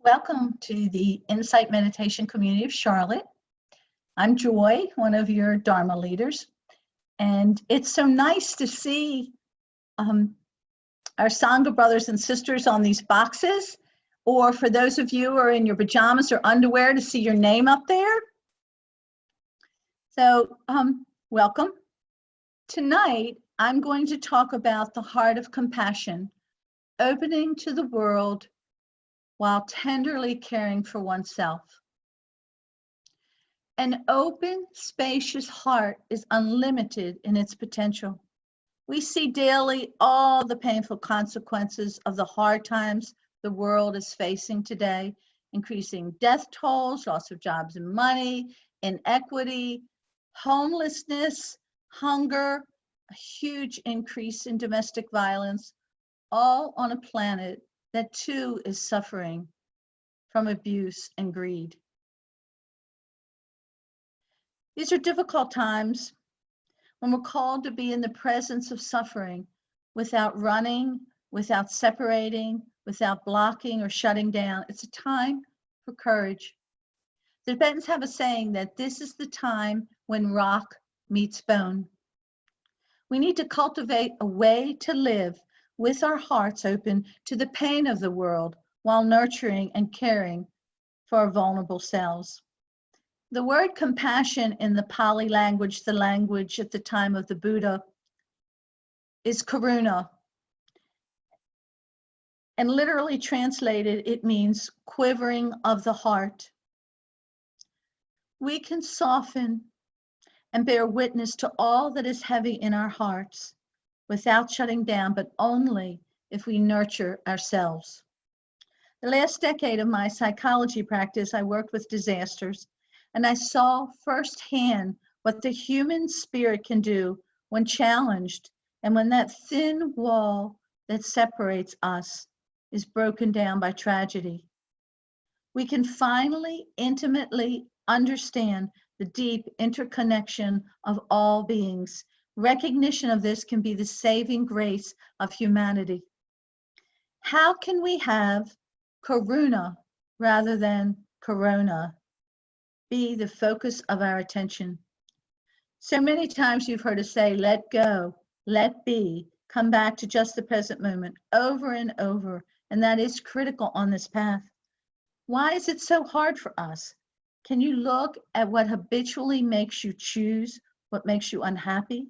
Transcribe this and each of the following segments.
Welcome to the Insight Meditation Community of Charlotte. I'm Joy, one of your Dharma leaders, and it's so nice to see our Sangha brothers and sisters on these boxes, or for those of you who are in your pajamas or underwear to see your name up there. So welcome. Tonight, I'm going to talk about the heart of compassion, opening to the world while tenderly caring for oneself. An open, spacious heart is unlimited in its potential. We see daily all the painful consequences of the hard times the world is facing today, increasing death tolls, loss of jobs and money, inequity, homelessness, hunger, a huge increase in domestic violence, all on a planet that too is suffering from abuse and greed. These are difficult times when we're called to be in the presence of suffering without running, without separating, without blocking or shutting down. It's a time for courage. The Tibetans have a saying that this is the time when rock meets bone. We need to cultivate a way to live with our hearts open to the pain of the world while nurturing and caring for our vulnerable selves. The word compassion in the Pali language, the language at the time of the Buddha, is karuna. And literally translated, it means quivering of the heart. We can soften and bear witness to all that is heavy in our hearts without shutting down, but only if we nurture ourselves. The last decade of my psychology practice, I worked with disasters, and I saw firsthand what the human spirit can do when challenged and when that thin wall that separates us is broken down by tragedy. We can finally intimately understand the deep interconnection of all beings. Recognition of this can be the saving grace of humanity. How can we have karuna rather than corona be the focus of our attention? So many times you've heard us say, let go, let be, come back to just the present moment over and over, and that is critical on this path. Why is it so hard for us? Can you look at what habitually makes you choose what makes you unhappy?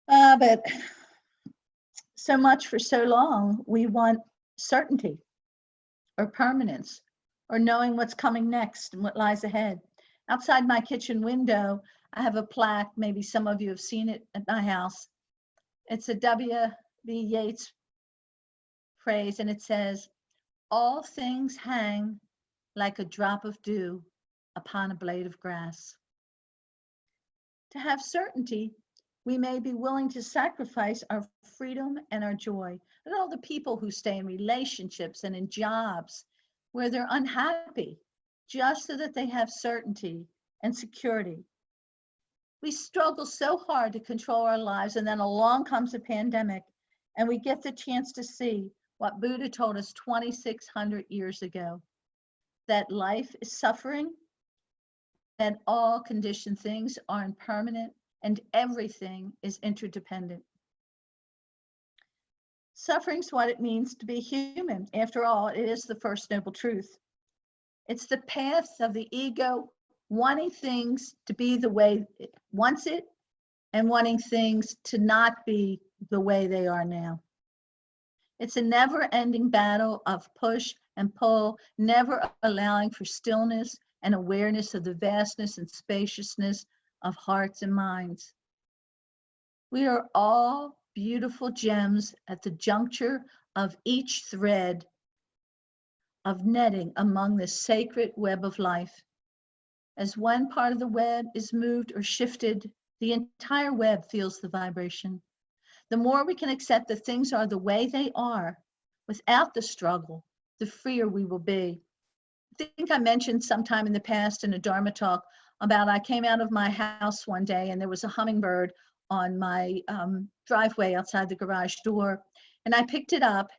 But so much for so long, we want certainty or permanence or knowing what's coming next and what lies ahead. Outside my kitchen window, I have a plaque, maybe some of you have seen it at my house. It's a W.B. Yeats phrase, and it says, all things hang like a drop of dew upon a blade of grass. To have certainty, we may be willing to sacrifice our freedom and our joy. Look at all the people who stay in relationships and in jobs where they're unhappy just so that they have certainty and security. We struggle so hard to control our lives, and then along comes a pandemic, and we get the chance to see what Buddha told us 2,600 years ago, that life is suffering, that all conditioned things are impermanent, and everything is interdependent. Suffering's what it means to be human. After all, it is the first noble truth. It's the path of the ego wanting things to be the way it wants it and wanting things to not be the way they are now. It's a never-ending battle of push and pull, never allowing for stillness and awareness of the vastness and spaciousness of hearts and minds. We are all beautiful gems at the juncture of each thread of netting among the sacred web of life. As one part of the web is moved or shifted, the entire web feels the vibration. The more we can accept that things are the way they are without the struggle, the freer we will be. I think I mentioned sometime in the past in a Dharma talk about I came out of my house one day and there was a hummingbird on my driveway outside the garage door, and I picked it up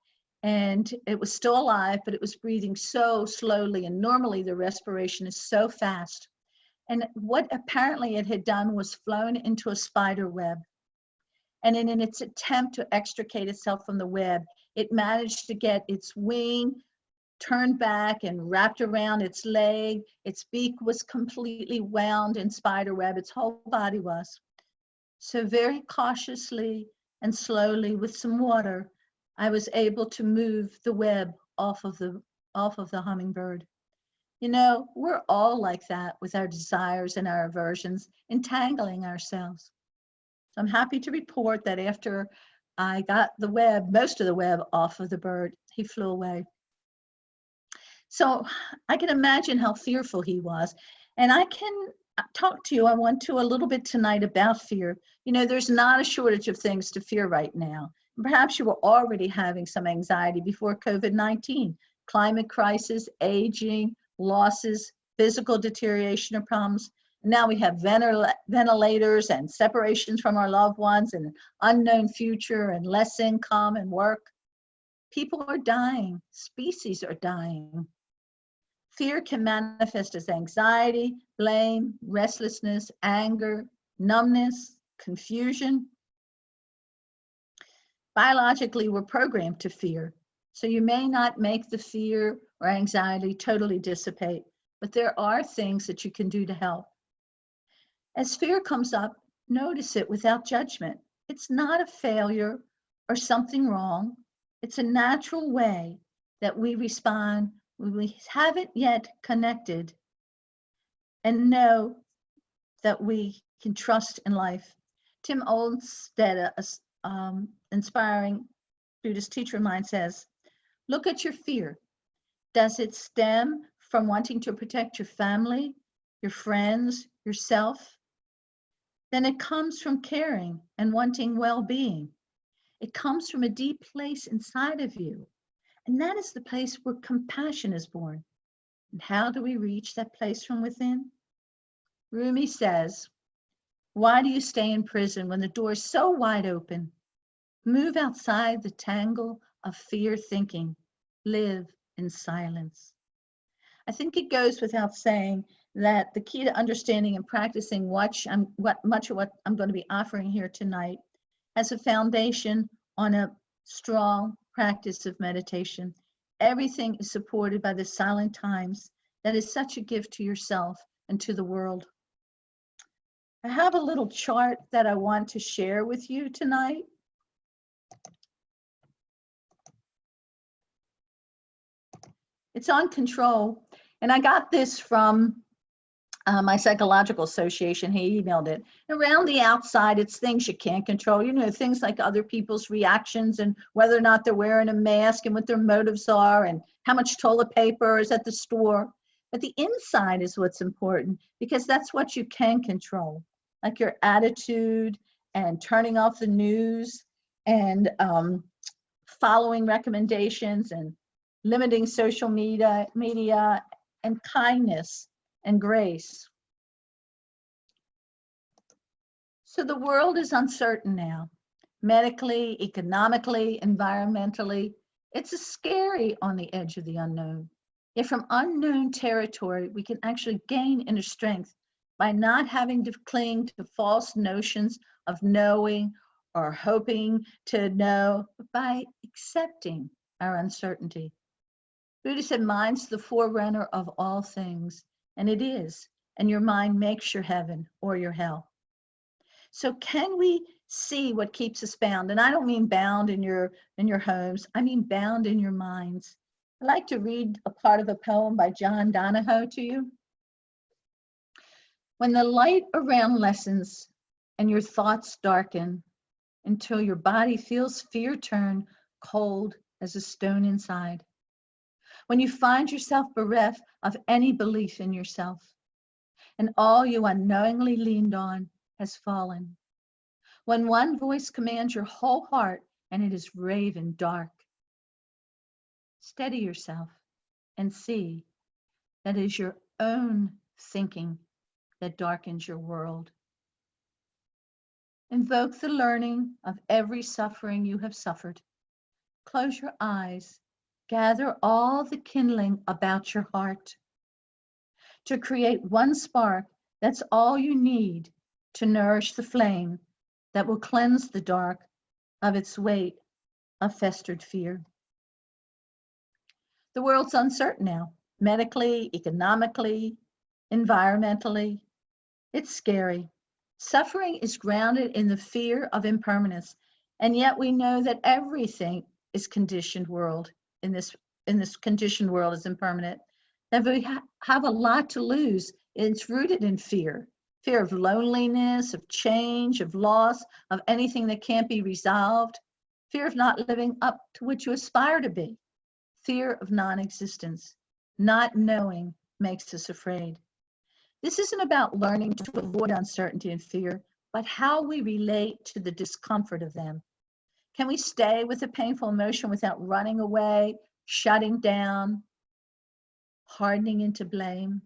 and it was still alive, but it was breathing so slowly. And normally the respiration is so fast. And what apparently it had done was flown into a spider web. And in its attempt to extricate itself from the web, it managed to get its wing turned back and wrapped around its leg. Its beak was completely wound in spider web. Its whole body was. So very cautiously and slowly with some water, I was able to move the web off of the hummingbird. You know, we're all like that with our desires and our aversions, entangling ourselves. So I'm happy to report that after I got the web, most of the web off of the bird, he flew away. So I can imagine how fearful he was. And I can talk to you, I want to, a little bit tonight about fear. You know, there's not a shortage of things to fear right now. Perhaps you were already having some anxiety before COVID-19, climate crisis, aging, losses, physical deterioration or problems. Now we have ventilators and separations from our loved ones and an unknown future and less income and work. People are dying. Species are dying. Fear can manifest as anxiety, blame, restlessness, anger, numbness, confusion. Biologically, we're programmed to fear. So you may not make the fear or anxiety totally dissipate, but there are things that you can do to help. As fear comes up, notice it without judgment. It's not a failure or something wrong. It's a natural way that we respond when we haven't yet connected and know that we can trust in life. Tim Olmsted, inspiring Buddhist teacher of mine, says, look at your fear. Does it stem from wanting to protect your family, your friends, yourself? Then it comes from caring and wanting well-being. It comes from a deep place inside of you. And that is the place where compassion is born. And how do we reach that place from within? Rumi says, why do you stay in prison when the door is so wide open? Move outside the tangle of fear thinking. Live in silence. I think it goes without saying that the key to understanding and practicing much of what I'm going to be offering here tonight has a foundation on a strong practice of meditation. Everything is supported by the silent times that is such a gift to yourself and to the world. I have a little chart that I want to share with you tonight. It's on control, and I got this from my psychological association. He emailed it. Around the outside, it's things you can't control. You know, things like other people's reactions and whether or not they're wearing a mask and what their motives are and how much toilet paper is at the store. But the inside is what's important because that's what you can control, like your attitude and turning off the news and following recommendations and limiting social media and kindness and grace. So the world is uncertain now, medically, economically, environmentally. It's scary on the edge of the unknown. Yet from unknown territory, we can actually gain inner strength by not having to cling to false notions of knowing or hoping to know, but by accepting our uncertainty. Buddha said, mind's the forerunner of all things, and it is, and your mind makes your heaven or your hell. So can we see what keeps us bound? And I don't mean bound in your homes, I mean bound in your minds. I'd like to read a part of a poem by John Donahoe to you. When the light around lessens and your thoughts darken until your body feels fear turn cold as a stone inside. When you find yourself bereft of any belief in yourself, and all you unknowingly leaned on has fallen. When one voice commands your whole heart and it is raven dark, steady yourself and see that is your own thinking that darkens your world. Invoke the learning of every suffering you have suffered. Close your eyes. Gather all the kindling about your heart to create one spark. That's all you need to nourish the flame that will cleanse the dark of its weight of festered fear. The world's uncertain now, medically, economically, environmentally. It's scary. Suffering is grounded in the fear of impermanence, and yet we know that everything is conditioned world in this conditioned world is impermanent. That we have a lot to lose. It's rooted in fear. Fear of loneliness, of change, of loss, of anything that can't be resolved. Fear of not living up to what you aspire to be. Fear of non-existence. Not knowing makes us afraid. This isn't about learning to avoid uncertainty and fear, but how we relate to the discomfort of them. Can we stay with a painful emotion without running away, shutting down, hardening into blame?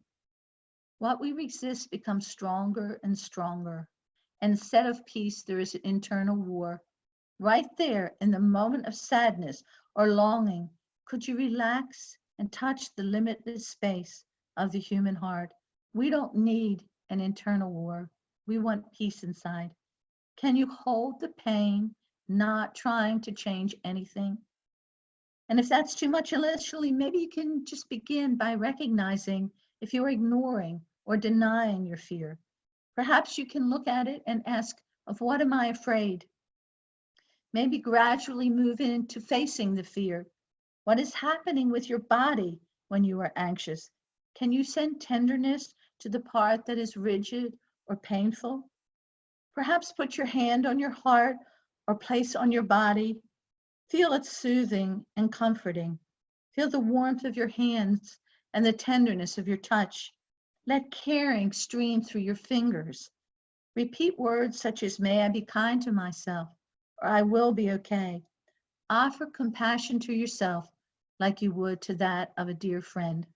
What we resist becomes stronger and stronger. And instead of peace, there is an internal war. Right there in the moment of sadness or longing, could you relax and touch the limitless space of the human heart? We don't need an internal war. We want peace inside. Can you hold the pain, not trying to change anything? And if that's too much initially, maybe you can just begin by recognizing if you're ignoring or denying your fear. Perhaps you can look at it and ask, of what am I afraid? Maybe gradually move into facing the fear. What is happening with your body when you are anxious? Can you send tenderness to the part that is rigid or painful? Perhaps put your hand on your heart or place on your body. Feel it soothing and comforting. Feel the warmth of your hands and the tenderness of your touch. Let caring stream through your fingers. Repeat words such as, may I be kind to myself, or I will be okay. Offer compassion to yourself like you would to that of a dear friend.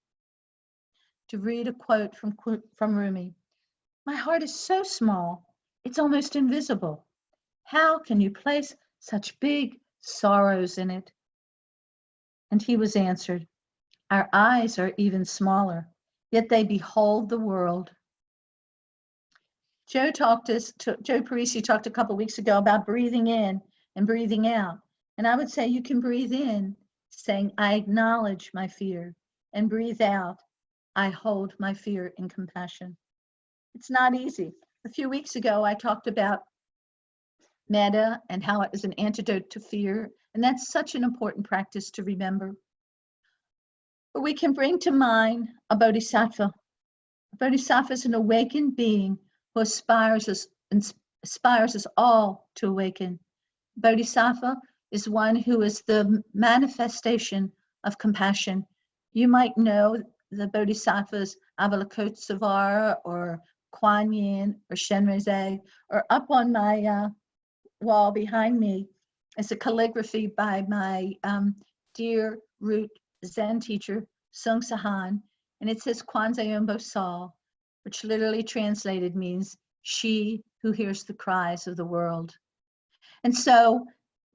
To read a quote from Rumi, my heart is so small, it's almost invisible. How can you place such big sorrows in it? And he was answered, our eyes are even smaller, yet they behold the world. Joe Parisi talked a couple of weeks ago about breathing in and breathing out. And I would say you can breathe in saying, I acknowledge my fear, and breathe out, I hold my fear in compassion. It's not easy. A few weeks ago, I talked about metta and how it is an antidote to fear. And that's such an important practice to remember. But we can bring to mind a bodhisattva. A bodhisattva is an awakened being who inspires us all to awaken. Bodhisattva is one who is the manifestation of compassion. You might know the bodhisattvas Avalokitesvara or Kuan Yin or Shenrezig, or up on my wall behind me is a calligraphy by my dear root Zen teacher, Sung Sahan, and it says Kwanzaa Yombo Sol, which literally translated means she who hears the cries of the world. And so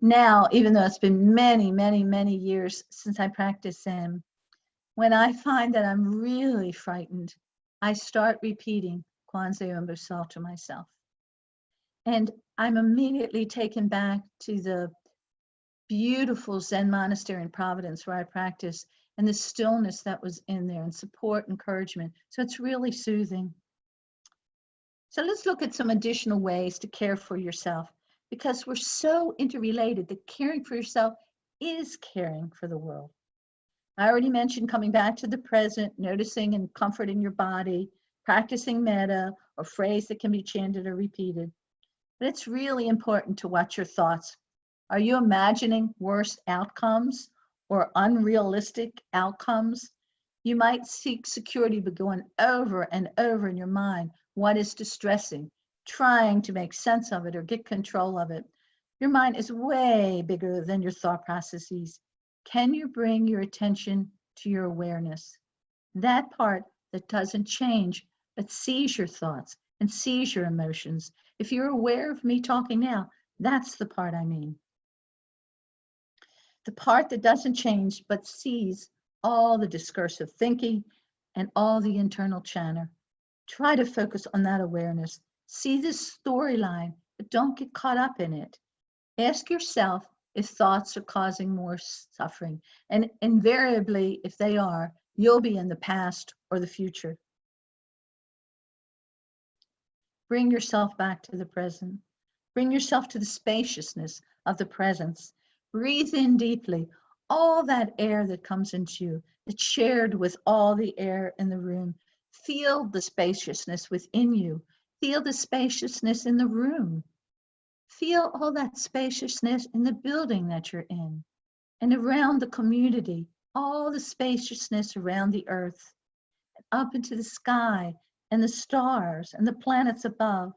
now, even though it's been many, many, many years since I practiced Zen, when I find that I'm really frightened, I start repeating Kwanzaa Yombo Sol to myself. And I'm immediately taken back to the beautiful Zen monastery in Providence where I practice, and the stillness that was in there, and support, encouragement. So it's really soothing. So let's look at some additional ways to care for yourself, because we're so interrelated that caring for yourself is caring for the world. I already mentioned coming back to the present, noticing and comforting your body, practicing metta, or phrase that can be chanted or repeated. But it's really important to watch your thoughts. Are you imagining worse outcomes or unrealistic outcomes? You might seek security, but going over and over in your mind what is distressing, trying to make sense of it or get control of it. Your mind is way bigger than your thought processes. Can you bring your attention to your awareness? That part that doesn't change, but sees your thoughts and sees your emotions. If you're aware of me talking now, that's the part I mean. the part that doesn't change but sees all the discursive thinking and all the internal chatter. Try to focus on that awareness. See this storyline, but don't get caught up in it. Ask yourself if thoughts are causing more suffering. And invariably, if they are, you'll be in the past or the future. Bring yourself back to the present. Bring yourself to the spaciousness of the presence. Breathe in deeply all that air that comes into you, that's shared with all the air in the room. Feel the spaciousness within you. Feel the spaciousness in the room. Feel all that spaciousness in the building that you're in and around the community, all the spaciousness around the earth, up into the sky and the stars and the planets above.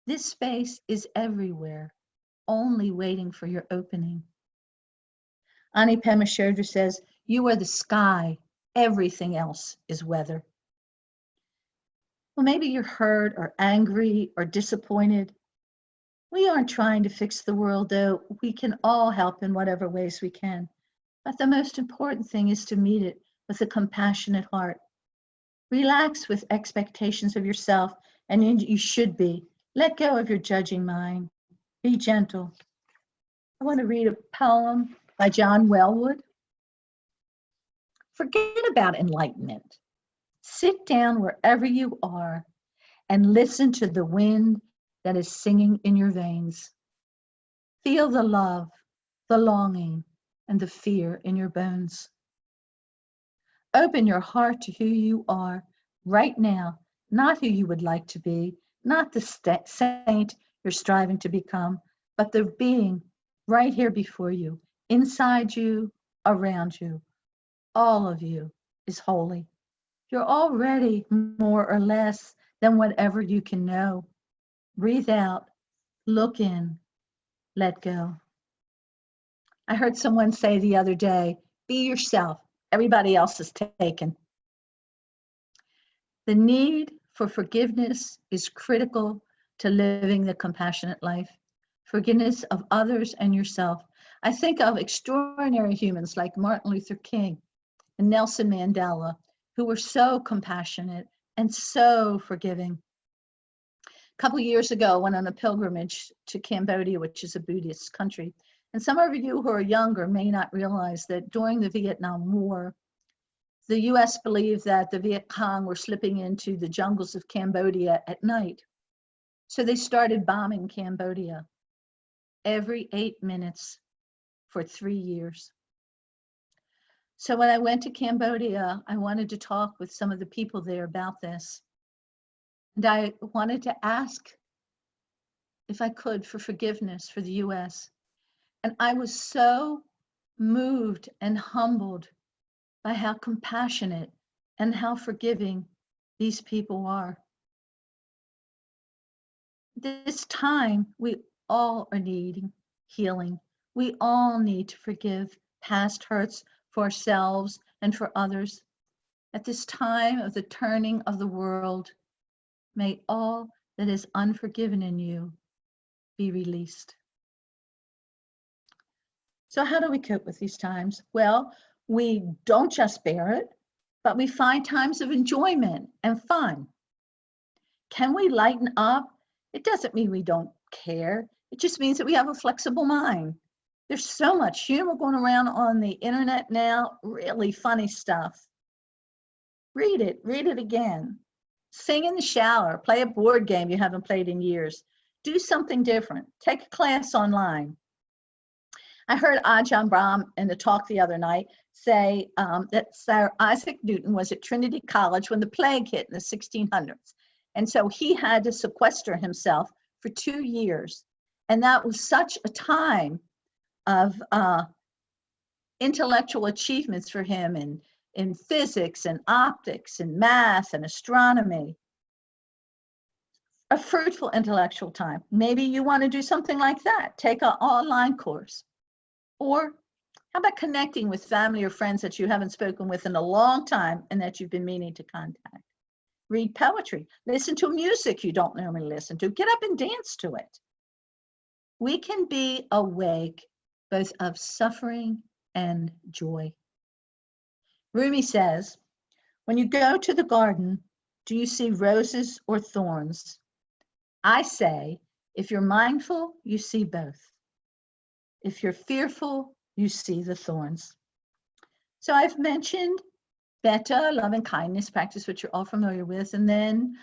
This space is everywhere, only waiting for your opening. Ani Pema Chodron says, you are the sky, everything else is weather. Well, maybe you're hurt or angry or disappointed. We aren't trying to fix the world, though we can all help in whatever ways we can. But the most important thing is to meet it with a compassionate heart. Relax with expectations of yourself, and you should be. Let go of your judging mind. Be gentle. I want to read a poem by John Wellwood. Forget about enlightenment. Sit down wherever you are and listen to the wind that is singing in your veins. Feel the love, the longing, and the fear in your bones. Open your heart to who you are right now, not who you would like to be, not the saint you're striving to become, but the being right here before you, inside you, around you. All of you is holy. You're already more or less than whatever you can know. Breathe out, look in, let go. I heard someone say the other day, be yourself. Everybody else is taken. The need for forgiveness is critical to living the compassionate life. Forgiveness of others and yourself. I think of extraordinary humans like Martin Luther King and Nelson Mandela, who were so compassionate and so forgiving. A couple of years ago, I went on a pilgrimage to Cambodia, which is a Buddhist country. And some of you who are younger may not realize that during the Vietnam War, the US believed that the Viet Cong were slipping into the jungles of Cambodia at night. So they started bombing Cambodia every 8 minutes for 3 years. So when I went to Cambodia, I wanted to talk with some of the people there about this. And I wanted to ask if I could for forgiveness for the US. And I was so moved and humbled by how compassionate and how forgiving these people are. This time, we all are needing healing. We all need to forgive past hurts for ourselves and for others. At this time of the turning of the world, may all that is unforgiven in you be released. So how do we cope with these times? Well, we don't just bear it, but we find times of enjoyment and fun. Can we lighten up? It doesn't mean we don't care. It just means that we have a flexible mind. There's so much humor going around on the internet now, really funny stuff. Read it again. Sing in the shower, play a board game you haven't played in years. Do something different. Take a class online. I heard Ajahn Brahm in a talk the other night say that Sir Isaac Newton was at Trinity College when the plague hit in the 1600s. And so he had to sequester himself for 2 years. And that was such a time of intellectual achievements for him in physics and optics and math and astronomy. A fruitful intellectual time. Maybe you want to do something like that. Take an online course. Or how about connecting with family or friends that you haven't spoken with in a long time and that you've been meaning to contact? Read poetry. Listen to music you don't normally listen to. Get up and dance to it. We can be awake, both of suffering and joy. Rumi says, when you go to the garden, do you see roses or thorns? I say, if you're mindful, you see both. If you're fearful, you see the thorns. So I've mentioned LiBethe, love and kindness practice, which you're all familiar with, and then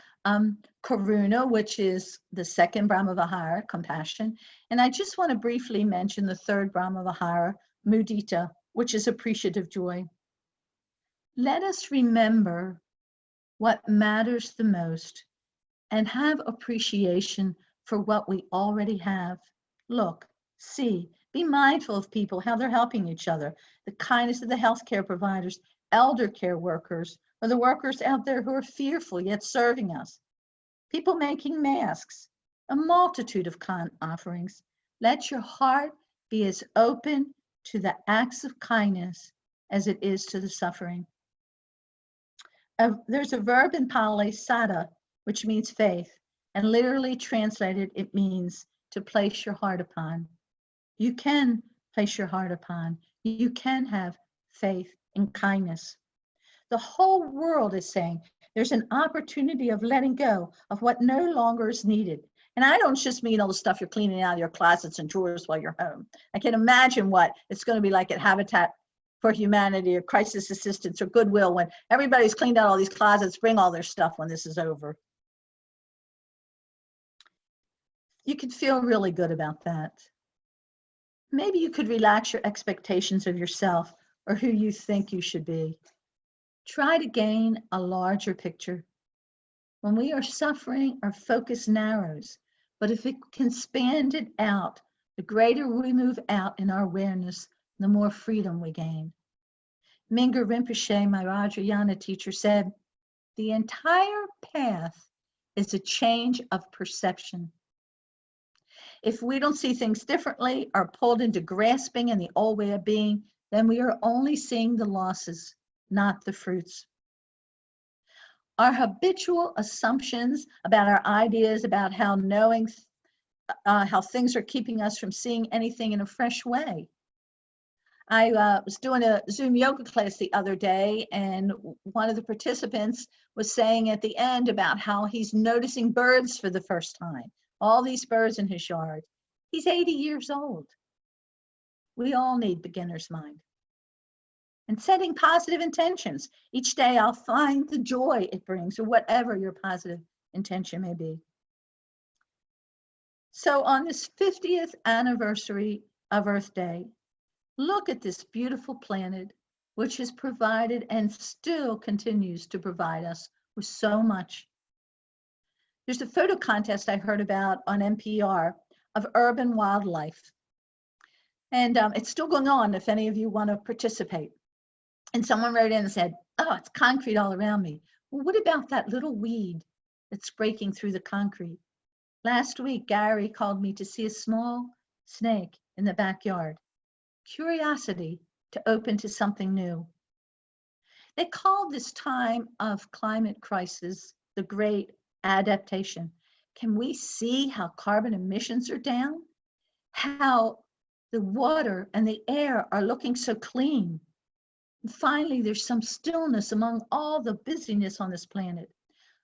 Karuna, which is the second Brahma Vihara, compassion. And I just want to briefly mention the third Brahma Vihara, Mudita, which is appreciative joy. Let us remember what matters the most and have appreciation for what we already have. Look, see, be mindful of people, how they're helping each other, the kindness of the healthcare providers, elder care workers, or the workers out there who are fearful yet serving us, people making masks, a multitude of kind offerings. Let your heart be as open to the acts of kindness as it is to the suffering. There's a verb in Pali, sada, which means faith, and literally translated, it means to place your heart upon. You can place your heart upon. You can have faith and kindness. The whole world is saying there's an opportunity of letting go of what no longer is needed. And I don't just mean all the stuff you're cleaning out of your closets and drawers while you're home. I can imagine what it's going to be like at Habitat for Humanity or Crisis Assistance or Goodwill when everybody's cleaned out all these closets, bring all their stuff when this is over. You could feel really good about that. Maybe you could relax your expectations of yourself or who you think you should be. Try to gain a larger picture. When we are suffering, our focus narrows, but if it can expand it out, the greater we move out in our awareness, the more freedom we gain. Mingyur Rinpoche, my Vajrayana teacher, said, the entire path is a change of perception. If we don't see things differently, are pulled into grasping in the old way of being, then we are only seeing the losses, not the fruits. Our habitual assumptions about our ideas about how knowing how things are keeping us from seeing anything in a fresh way. I was doing a Zoom yoga class the other day, and one of the participants was saying at the end about how he's noticing birds for the first time, all these birds in his yard. He's 80 years old. We all need beginner's mind. And setting positive intentions. Each day I'll find the joy it brings, or whatever your positive intention may be. So on this 50th anniversary of Earth Day, look at this beautiful planet, which has provided and still continues to provide us with so much. There's a photo contest I heard about on NPR of urban wildlife. And it's still going on if any of you want to participate. And someone wrote in and said, oh, it's concrete all around me. Well, what about that little weed that's breaking through the concrete? Last week, Gary called me to see a small snake in the backyard. Curiosity to open to something new. They called this time of climate crisis the Great Adaptation. Can we see how carbon emissions are down? How the water and the air are looking so clean? And finally, there's some stillness among all the busyness on this planet.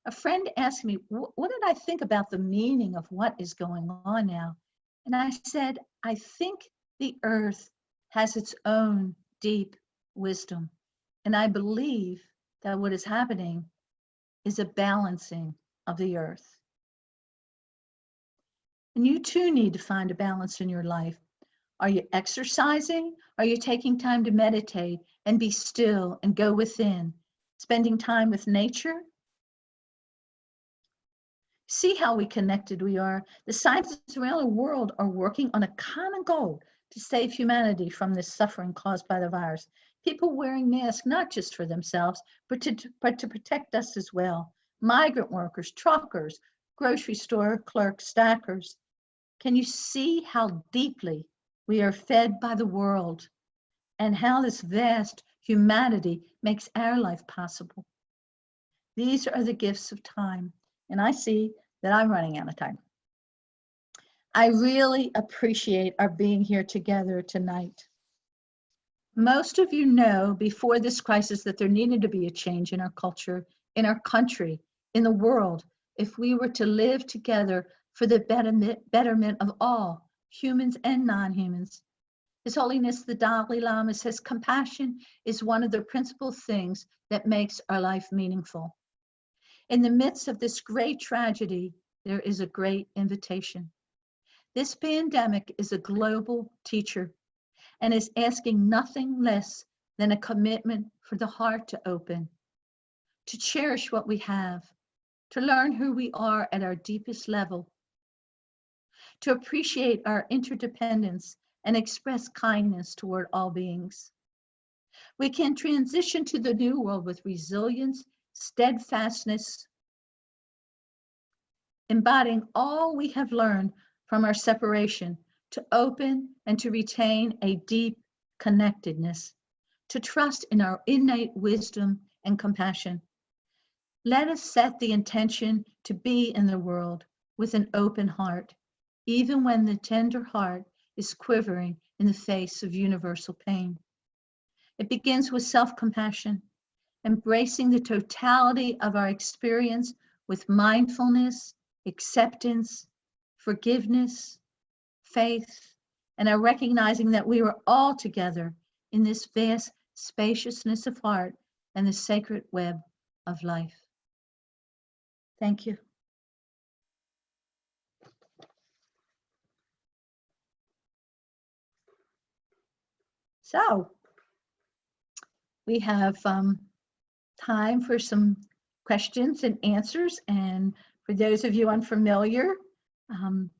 A friend asked me, what did I think about the meaning of what is going on now? And I said, I think the earth has its own deep wisdom. And I believe that what is happening is a balancing of the earth. And you too need to find a balance in your life. Are you exercising? Are you taking time to meditate and be still and go within, spending time with nature? See how connected we are. The scientists around the world are working on a common goal to save humanity from this suffering caused by the virus. People wearing masks, not just for themselves, but to protect us as well. Migrant workers, truckers, grocery store clerks, stackers. Can you see how deeply we are fed by the world and how this vast humanity makes our life possible? These are the gifts of time. And I see that I'm running out of time. I really appreciate our being here together tonight. Most of you know before this crisis that there needed to be a change in our culture, in our country, in the world, if we were to live together for the betterment of all, humans and non-humans. His Holiness the Dalai Lama says compassion is one of the principal things that makes our life meaningful. In the midst of this great tragedy, there is a great invitation. This pandemic is a global teacher and is asking nothing less than a commitment for the heart to open, to cherish what we have, to learn who we are at our deepest level, to appreciate our interdependence and express kindness toward all beings. We can transition to the new world with resilience, steadfastness, embodying all we have learned from our separation, to open and to retain a deep connectedness, to trust in our innate wisdom and compassion. Let us set the intention to be in the world with an open heart, even when the tender heart is quivering in the face of universal pain. It begins with self-compassion, embracing the totality of our experience with mindfulness, acceptance, forgiveness, faith, and our recognizing that we were all together in this vast spaciousness of heart and the sacred web of life. Thank you. So we have time for some questions and answers. And for those of you unfamiliar,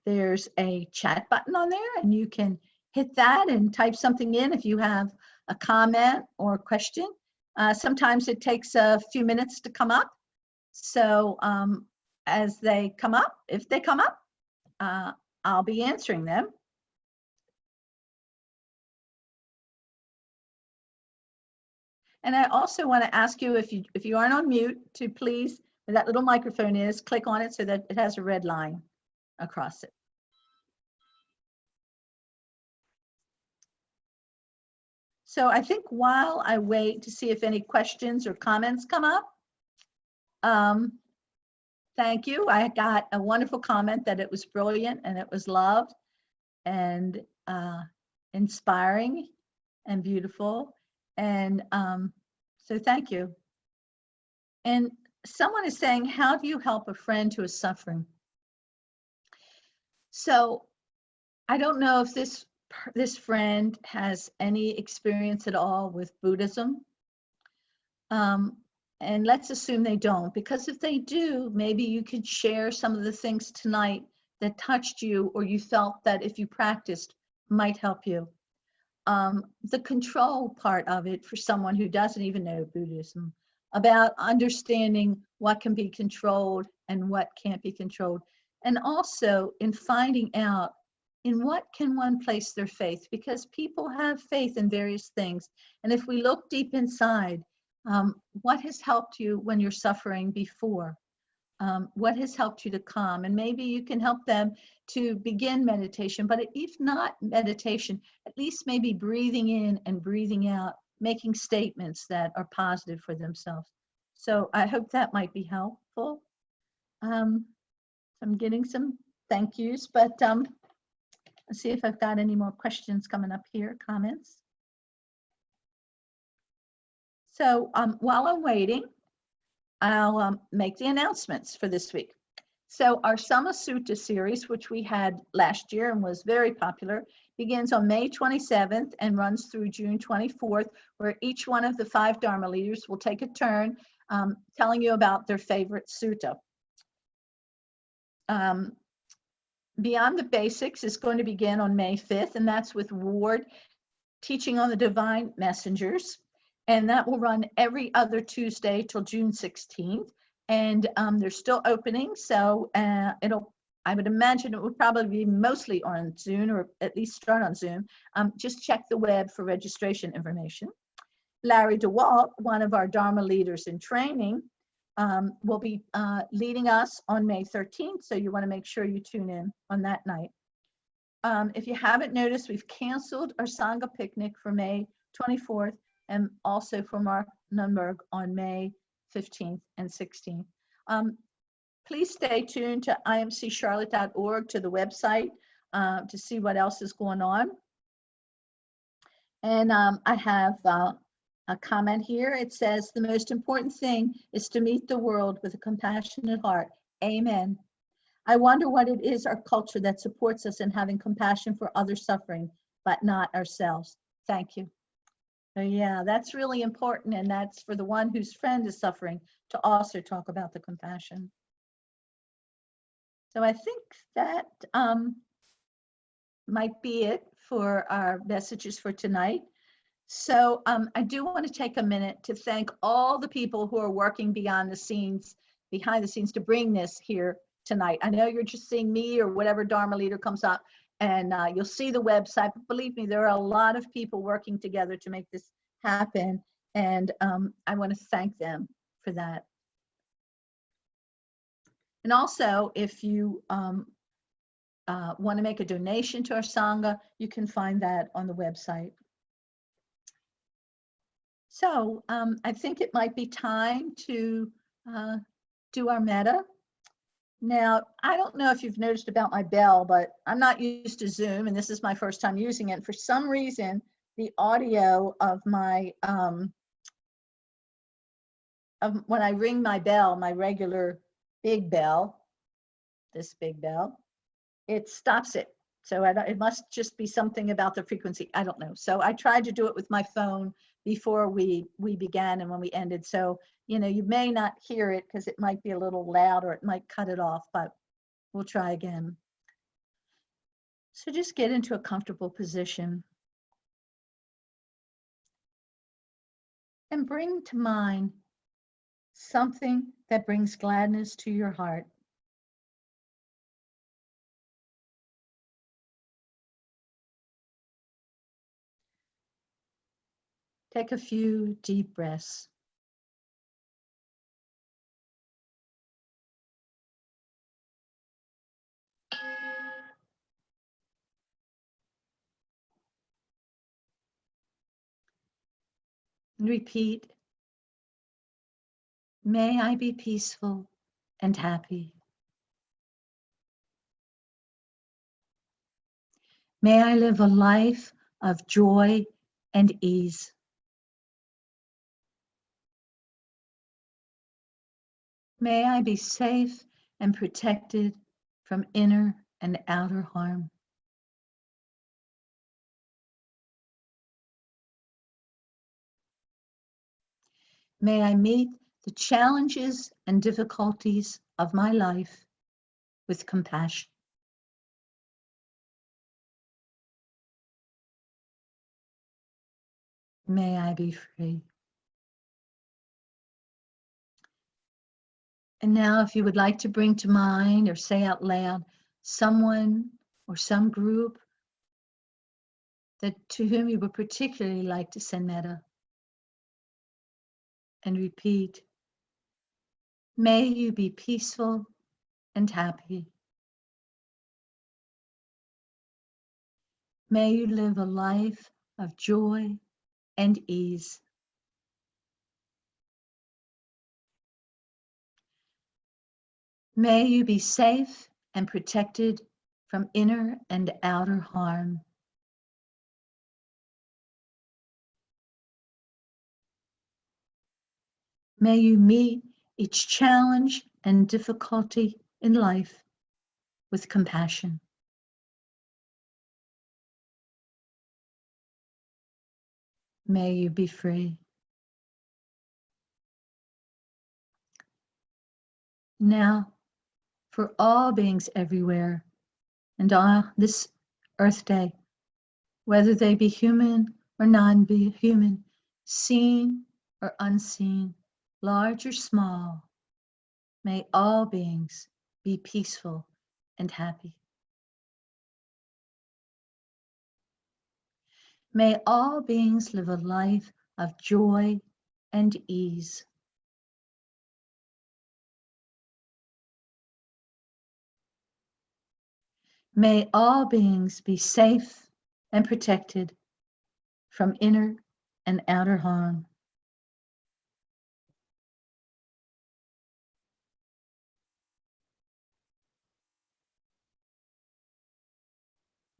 there's a chat button on there, and you can hit that and type something in if you have a comment or question. Sometimes it takes a few minutes to come up. So as they come up, if they come up, I'll be answering them. And I also want to ask you, if you aren't on mute, to please, where that little microphone is, click on it so that it has a red line across it. So I think while I wait to see if any questions or comments come up, thank you. I got a wonderful comment that it was brilliant and it was loved and inspiring and beautiful. And so thank you. And someone is saying, how do you help a friend who is suffering? So I don't know if this friend has any experience at all with Buddhism. And let's assume they don't, because if they do, maybe you could share some of the things tonight that touched you or you felt that if you practiced might help you. The control part of it for someone who doesn't even know Buddhism, about understanding what can be controlled and what can't be controlled. And also in finding out in what can one place their faith, because people have faith in various things. And if we look deep inside, what has helped you when you're suffering before? What has helped you to calm? And maybe you can help them to begin meditation, but if not meditation, at least maybe breathing in and breathing out, making statements that are positive for themselves. So I hope that might be helpful. I'm getting some thank yous, but let's see if I've got any more questions coming up here, comments. So while I'm waiting, I'll make the announcements for this week. So our Sama Sutta series, which we had last year and was very popular, begins on May 27th and runs through June 24th, where each one of the 5 Dharma leaders will take a turn telling you about their favorite sutta. Beyond the Basics is going to begin on May 5th, and that's with Ward teaching on the divine messengers. And that will run every other Tuesday till June 16th. And they're still opening, so I would imagine it would probably be mostly on Zoom, or at least start on Zoom. Just check the web for registration information. Larry DeWalt, one of our Dharma leaders in training, will be leading us on May 13th, so you want to make sure you tune in on that night. if you haven't noticed, we've canceled our Sangha picnic for May 24th and also for Mark Nunberg on May 15th and 16th. Please stay tuned to imccharlotte.org, to the website, to see what else is going on. And I have a comment here. It says, the most important thing is to meet the world with a compassionate heart. Amen. I wonder what it is our culture that supports us in having compassion for others suffering, but not ourselves. Thank you. So yeah, that's really important. And that's for the one whose friend is suffering to also talk about the compassion. So I think that might be it for our messages for tonight. So I do want to take a minute to thank all the people who are working behind the scenes to bring this here tonight. I know you're just seeing me or whatever Dharma leader comes up, and you'll see the website, but believe me, there are a lot of people working together to make this happen, and I want to thank them for that. And also, if you want to make a donation to our Sangha, you can find that on the website. So I think it might be time to do our metta. Now, I don't know if you've noticed about my bell, but I'm not used to Zoom, and this is my first time using it. For some reason, the audio of my, when I ring my bell, my regular big bell, this big bell, it stops it. So it must just be something about the frequency. I don't know. So I tried to do it with my phone before we began and when we ended. So, you know, you may not hear it because it might be a little loud or it might cut it off, but we'll try again. So just get into a comfortable position and bring to mind something that brings gladness to your heart. Take a few deep breaths. And repeat, may I be peaceful and happy. May I live a life of joy and ease. May I be safe and protected from inner and outer harm. May I meet the challenges and difficulties of my life with compassion. May I be free. And now, if you would like to bring to mind or say out loud someone or some group to whom you would particularly like to send metta, and repeat, may you be peaceful and happy. May you live a life of joy and ease. May you be safe and protected from inner and outer harm. May you meet each challenge and difficulty in life with compassion. May you be free. Now, for all beings everywhere and on this Earth Day, whether they be human or non-human, seen or unseen, large or small, may all beings be peaceful and happy. May all beings live a life of joy and ease. May all beings be safe and protected from inner and outer harm.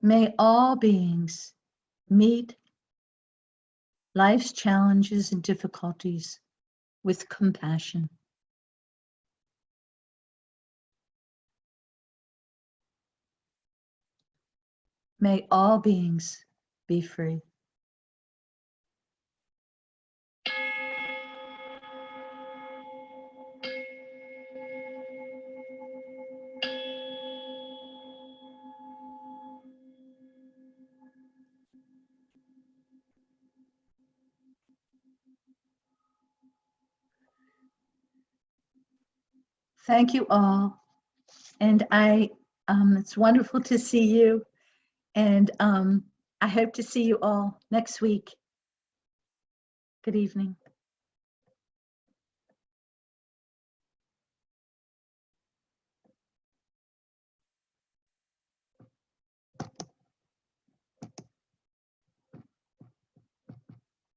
May all beings meet life's challenges and difficulties with compassion. May all beings be free. Thank you all. And it's wonderful to see you. And I hope to see you all next week. Good evening.